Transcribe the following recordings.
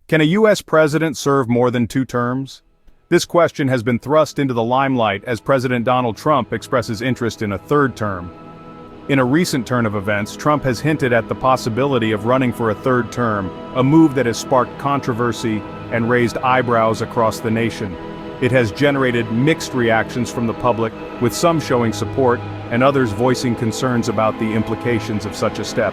Can a U.S. president serve more than 2 terms? This question has been thrust into the limelight as President Donald Trump expresses interest in a 3rd term. In a recent turn of events, Trump has hinted at the possibility of running for a 3rd term, a move that has sparked controversy and raised eyebrows across the nation. It has generated mixed reactions from the public, with some showing support and others voicing concerns about the implications of such a step.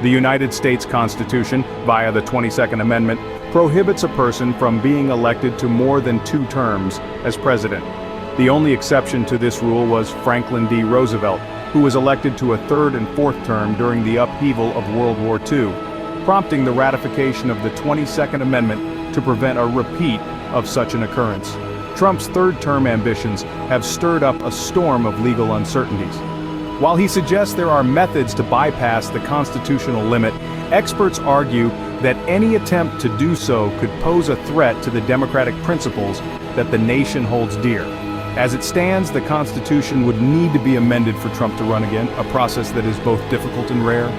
The United States Constitution, via the 22nd Amendment, prohibits a person from being elected to more than 2 terms as president. The only exception to this rule was Franklin D. Roosevelt, who was elected to a 3rd and 4th term during the upheaval of World War II, prompting the ratification of the 22nd Amendment to prevent a repeat of such an occurrence. Trump's 3rd term ambitions have stirred up a storm of legal uncertainties. While he suggests there are methods to bypass the constitutional limit, experts argue that any attempt to do so could pose a threat to the democratic principles that the nation holds dear. As it stands, the Constitution would need to be amended for Trump to run again, a process that is both difficult and rare.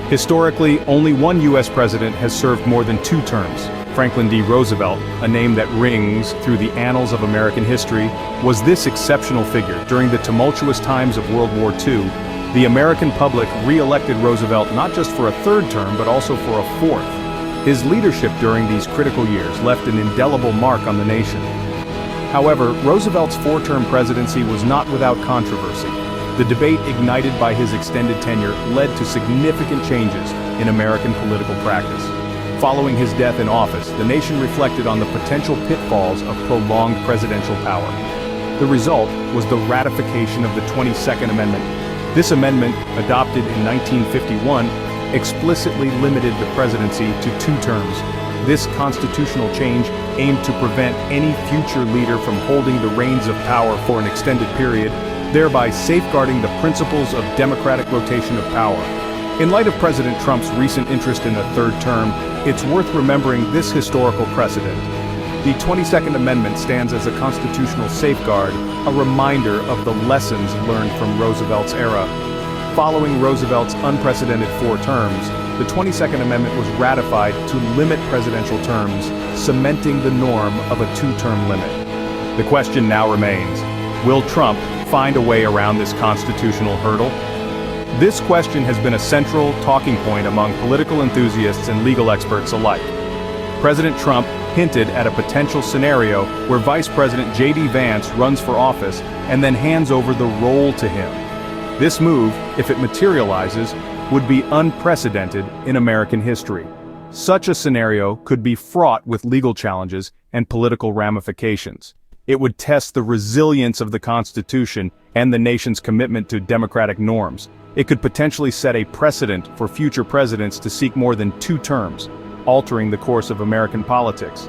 Historically, only one U.S. president has served more than 2 terms. Franklin D. Roosevelt, a name that rings through the annals of American history, was this exceptional figure. During the tumultuous times of World War II, the American public re-elected Roosevelt not just for a 3rd term, but also for a 4th. His leadership during these critical years left an indelible mark on the nation. However, Roosevelt's 4-term presidency was not without controversy. The debate ignited by his extended tenure led to significant changes in American political practice. Following his death in office, the nation reflected on the potential pitfalls of prolonged presidential power. The result was the ratification of the 22nd Amendment. This amendment, adopted in 1951, explicitly limited the presidency to 2 terms. This constitutional change aimed to prevent any future leader from holding the reins of power for an extended period, thereby safeguarding the principles of democratic rotation of power. In light of President Trump's recent interest in a 3rd term, it's worth remembering this historical precedent. The 22nd Amendment stands as a constitutional safeguard, a reminder of the lessons learned from Roosevelt's era. Following Roosevelt's unprecedented 4 terms, the 22nd Amendment was ratified to limit presidential terms, cementing the norm of a 2-term limit. The question now remains, will Trump find a way around this constitutional hurdle? This question has been a central talking point among political enthusiasts and legal experts alike. President Trump hinted at a potential scenario where Vice President J.D. Vance runs for office and then hands over the role to him. This move, if it materializes, would be unprecedented in American history. Such a scenario could be fraught with legal challenges and political ramifications. It would test the resilience of the Constitution and the nation's commitment to democratic norms. It could potentially set a precedent for future presidents to seek more than 2 terms, altering the course of American politics.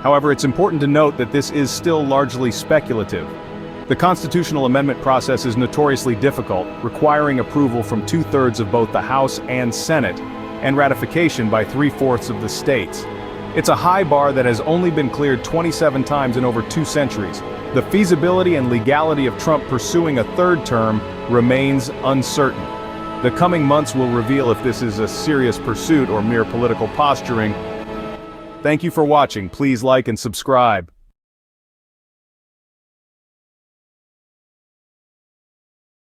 However, it's important to note that this is still largely speculative. The constitutional amendment process is notoriously difficult, requiring approval from 2/3 of both the House and Senate, and ratification by 3/4 of the states. It's a high bar that has only been cleared 27 times in over 2 centuries. The feasibility and legality of Trump pursuing a 3rd term remains uncertain. The coming months will reveal if this is a serious pursuit or mere political posturing. Thank you for watching. Please like and subscribe.